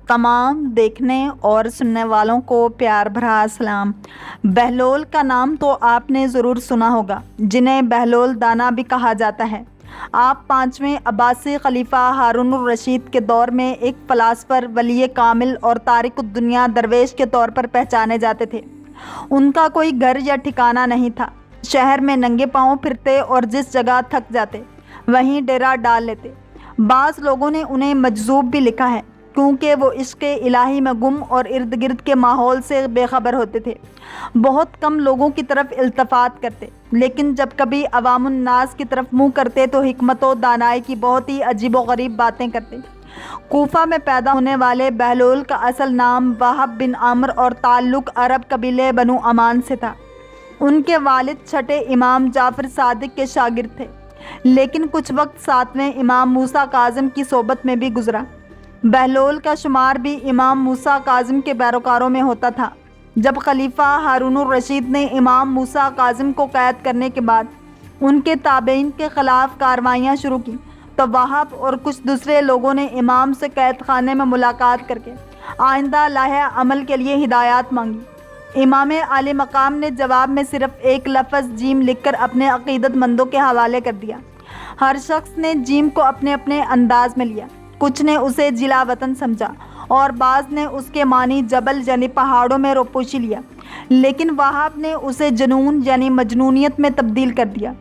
तमाम देखने और सुनने वालों को प्यार भरा सलाम। बहलोल का नाम तो आपने ज़रूर सुना होगा, जिन्हें बहलोल दाना भी कहा जाता है। आप 5वें अब्बासी खलीफा हारून रशीद के दौर में एक फ़िलासफ़र, वली कामिल और तारिक दुनिया दरवेश के तौर पर पहचाने जाते थे। उनका कोई घर या ठिकाना नहीं था। शहर में नंगे पाँव फिरते और जिस जगह थक जाते वहीं डेरा डाल लेते। बाज़ लोगों ने उन्हें मजज़ूब भी लिखा है, क्योंकि वो इश्क़ इलाही में गुम और इर्द गिर्द के माहौल से बेखबर होते थे। बहुत कम लोगों की तरफ इल्तफ़ात करते, लेकिन जब कभी अवामुन्नास की तरफ मुँह करते तो हिकमत व दानाई की बहुत ही अजीब व गरीब बातें करते। कूफा में पैदा होने वाले बहलोल का असल नाम वहाब बिन आमर और ताल्लुक़ अरब कबीले बनु अमान से था। उनके वालिद छठे इमाम जाफ़र सादिक के शागिर्द थे, लेकिन कुछ वक्त 7वें इमाम मूसा काज़िम की सोबत में भी गुजरा। बहलोल का शुमार भी इमाम मूसा काज़िम के पैरोकारों में होता था। जब खलीफा हारून रशीद ने इमाम मूसा काज़िम को कैद करने के बाद उनके ताबईन के ख़िलाफ़ कार्रवाइयाँ शुरू की, तो वहाब और कुछ दूसरे लोगों ने इमाम से कैद खाने में मुलाकात करके आइंदा लाहे अमल के लिए हिदायत मांगी। इमाम आले मकाम ने जवाब में सिर्फ़ एक लफ्ज़ जीम लिखकर अपने अक़ीदतमंदों के हवाले कर दिया। हर शख्स ने जीम को अपने अपने अंदाज में लिया। कुछ ने उसे जिला वतन समझा और बाज़ ने उसके मानी जबल यानी पहाड़ों में रोपोशी लिया, लेकिन वहाब ने उसे जुनून यानी मजनूनियत में तब्दील कर दिया।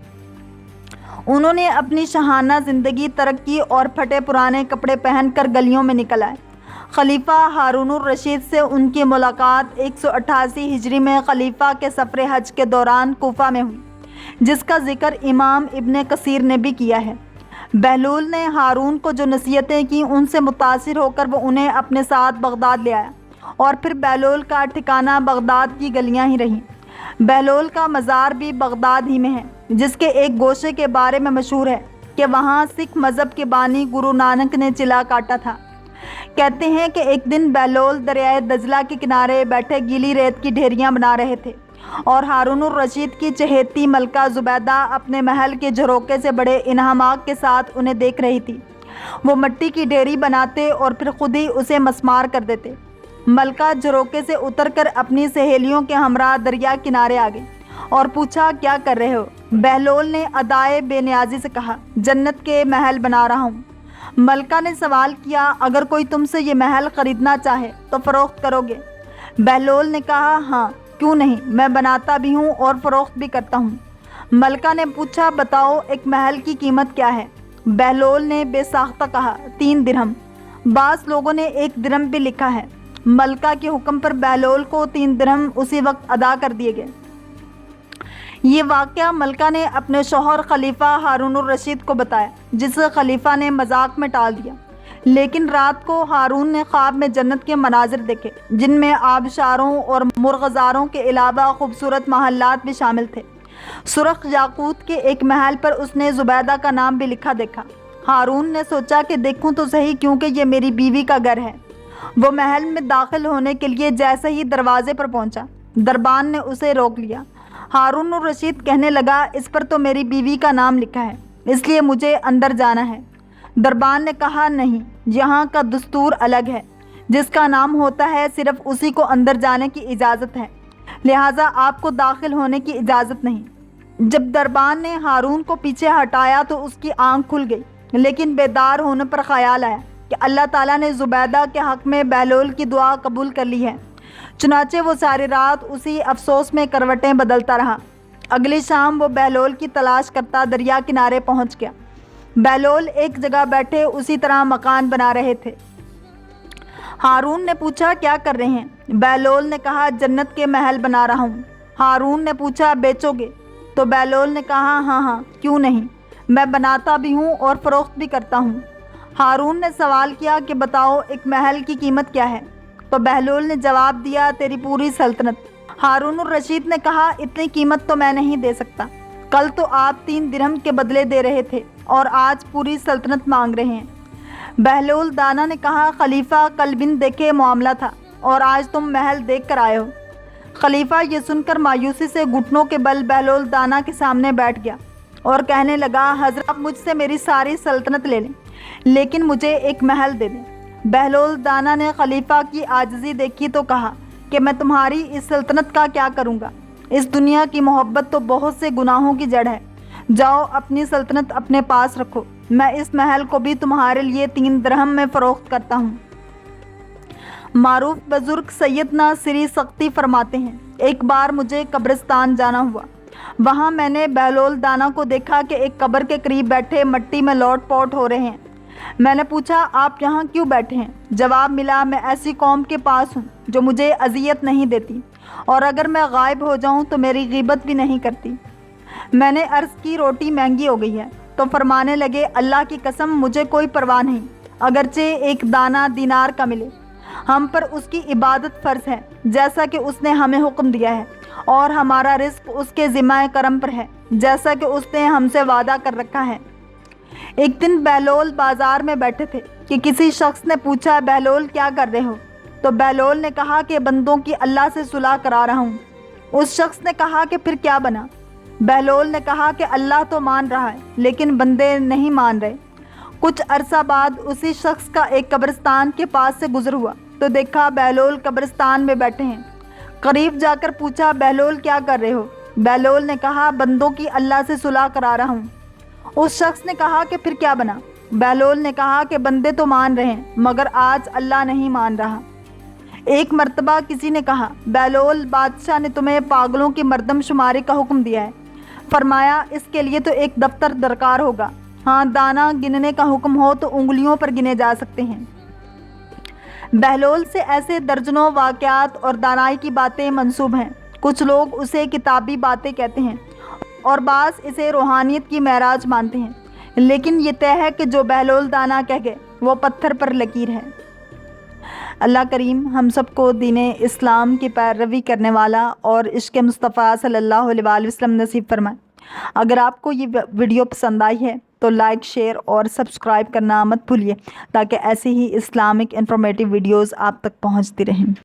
उन्होंने अपनी शहाना ज़िंदगी तरक्की और फटे पुराने कपड़े पहनकर गलियों में निकल आए। खलीफा हारून रशीद से उनकी मुलाकात 188 हिजरी में खलीफा के सफ़र हज के दौरान कूफा में हुई, जिसका ज़िक्र इमाम इब्न कसीर ने भी किया है। बहलोल ने हारून को जो नसीहतें की, उनसे मुतासिर होकर वो उन्हें अपने साथ बगदाद ले आया और फिर बहलोल का ठिकाना बगदाद की गलियां ही रहीं। बहलोल का मज़ार भी बगदाद ही में है, जिसके एक गोशे के बारे में मशहूर है कि वहाँ सिख मज़हब के बानी गुरु नानक ने चिला काटा था। कहते हैं कि एक दिन बहलोल दरियाए दजला के किनारे बैठे गीली रेत की ढेरियाँ बना रहे थे और हारून रशीद की चहेती मलका ज़ुबैदा अपने महल के झरोके से बड़े इन्हमाक के साथ उन्हें देख रही थी। वो मिट्टी की ढेरी बनाते और फिर खुद ही उसे मस्मार कर देते। मलका झरोके से उतरकर अपनी सहेलियों के हमरा दरिया किनारे आ गई और पूछा, क्या कर रहे हो? बहलोल ने अदाए बेनियाजी से कहा, जन्नत के महल बना रहा हूँ। मलका ने सवाल किया, अगर कोई तुमसे ये महल ख़रीदना चाहे तो फ़रोख्त करोगे? बहलोल ने कहा, हाँ क्यों नहीं, मैं बनाता भी हूँ और फ़रोख्त भी करता हूँ। मलका ने पूछा, बताओ एक महल की कीमत क्या है? बहलोल ने बेसाख्ता कहा, 3 दिरहम। बाज़ लोगों ने 1 दिरहम भी लिखा है। मलका के हुक्म पर बहलोल को 3 दिरहम उसी वक्त अदा कर दिए गए। ये वाक़या मलका ने अपने शौहर खलीफा हारून रशीद को बताया, जिसे खलीफा ने मजाक में टाल दिया। लेकिन रात को हारून ने ख्वाब में जन्नत के मनाजिर देखे, जिनमें आबशारों और मुर्ग़ज़ारों के अलावा खूबसूरत महल्लात भी शामिल थे। सुरख याकूत के एक महल पर उसने ज़ुबैदा का नाम भी लिखा देखा। हारून ने सोचा कि देखूं तो सही, क्योंकि ये मेरी बीवी का घर है। वो महल में दाखिल होने के लिए जैसे ही दरवाजे पर पहुंचा, दरबान ने उसे रोक लिया। हारून रशीद कहने लगा, इस पर तो मेरी बीवी का नाम लिखा है, इसलिए मुझे अंदर जाना है। दरबान ने कहा, नहीं, यहाँ का दस्तूर अलग है। जिसका नाम होता है सिर्फ उसी को अंदर जाने की इजाज़त है, लिहाजा आपको दाखिल होने की इजाज़त नहीं। जब दरबान ने हारून को पीछे हटाया तो उसकी आंख खुल गई, लेकिन बेदार होने पर ख्याल आया कि अल्लाह ताला ने ज़ुबैदा के हक़ में बहलोल की दुआ कबूल कर ली है। चुनाचे वो सारी रात उसी अफसोस में करवटें बदलता रहा। अगली शाम वो बहलोल की तलाश करता दरिया किनारे पहुँच गया। बहलोल एक जगह बैठे उसी तरह मकान बना रहे थे। हारून ने पूछा, क्या कर रहे हैं? बहलोल ने कहा, जन्नत के महल बना रहा हूँ। हारून ने पूछा, बेचोगे? तो बहलोल ने कहा, हाँ हाँ क्यों नहीं, मैं बनाता भी हूँ और फ़रोख्त भी करता हूँ। हारून ने सवाल किया कि बताओ एक महल की कीमत क्या है? तो बहलोल ने जवाब दिया, तेरी पूरी सल्तनत। हारून रशीद ने कहा, इतनी कीमत तो मैं नहीं दे सकता। कल तो आप 3 दिरहम के बदले दे रहे थे और आज पूरी सल्तनत मांग रहे हैं। बहलोल दाना ने कहा, खलीफा कल बिन देखे मामला था और आज तुम महल देख कर आए हो। खलीफा ये सुनकर मायूसी से घुटनों के बल बहलोल दाना के सामने बैठ गया और कहने लगा, हज़रत मुझसे मेरी सारी सल्तनत ले लें, लेकिन मुझे एक महल दे दें। بہلول دانا نے خلیفہ کی عاجزی دیکھی تو کہا کہ میں تمہاری اس سلطنت کا کیا کروں گا؟ اس دنیا کی محبت تو بہت سے گناہوں کی جڑ ہے۔ جاؤ اپنی سلطنت اپنے پاس رکھو، میں اس محل کو بھی تمہارے لیے 3 درہم میں فروخت کرتا ہوں۔ معروف بزرگ سیدنا سری سختی فرماتے ہیں، ایک بار مجھے قبرستان جانا ہوا۔ وہاں میں نے بہلول دانا کو دیکھا کہ ایک قبر کے قریب بیٹھے مٹی میں لوٹ پوٹ ہو رہے ہیں۔ میں نے پوچھا، آپ یہاں کیوں بیٹھے ہیں؟ جواب ملا، میں ایسی قوم کے پاس ہوں جو مجھے اذیت نہیں دیتی، اور اگر میں غائب ہو جاؤں تو میری غیبت بھی نہیں کرتی۔ میں نے عرض کی، روٹی مہنگی ہو گئی ہے۔ تو فرمانے لگے، اللہ کی قسم مجھے کوئی پرواہ نہیں، اگرچہ 1 دانہ دینار کا ملے۔ ہم پر اس کی عبادت فرض ہے جیسا کہ اس نے ہمیں حکم دیا ہے، اور ہمارا رزق اس کے ذمہ کرم پر ہے جیسا کہ اس نے ہم سے وعدہ کر رکھا ہے۔ ایک دن بہلول بازار میں بیٹھے تھے کہ کسی شخص نے پوچھا، بہلول کیا کر رہے ہو؟ تو بہلول نے کہا کہ بندوں کی اللہ سے صلح کرا رہا ہوں۔ اس شخص نے کہا کہ پھر کیا بنا؟ بہلول نے کہا کہ اللہ تو مان رہا ہے لیکن بندے نہیں مان رہے۔ کچھ عرصہ بعد اسی شخص کا ایک قبرستان کے پاس سے گزر ہوا تو دیکھا بہلول قبرستان میں بیٹھے ہیں۔ قریب جا کر پوچھا، بہلول کیا کر رہے ہو؟ بہلول نے کہا، بندوں کی اللہ سے صلح کرا رہا ہوں۔ اس شخص نے کہا کہ پھر کیا بنا؟ بہلول نے کہا کہ بندے تو مان رہے ہیں مگر آج اللہ نہیں مان رہا۔ ایک مرتبہ کسی نے کہا، بہلول بادشاہ نے تمہیں پاگلوں کی مردم شماری کا حکم دیا ہے۔ فرمایا، اس کے لیے تو ایک دفتر درکار ہوگا۔ ہاں، دانہ گننے کا حکم ہو تو انگلیوں پر گنے جا سکتے ہیں۔ بہلول سے ایسے درجنوں واقعات اور دانائی کی باتیں منسوب ہیں۔ کچھ لوگ اسے کتابی باتیں کہتے ہیں اور بعض اسے روحانیت کی معراج مانتے ہیں، لیکن یہ طے ہے کہ جو بہلول دانا کہہ گئے وہ پتھر پر لکیر ہے۔ اللہ کریم ہم سب کو دین اسلام کی پیروی کرنے والا اور عشق مصطفیٰ صلی اللہ علیہ وآلہ وسلم نصیب فرمائے۔ اگر آپ کو یہ ویڈیو پسند آئی ہے تو لائک، شیئر اور سبسکرائب کرنا مت بھولیے تاکہ ایسی ہی اسلامک انفارمیٹیو ویڈیوز آپ تک پہنچتی رہیں۔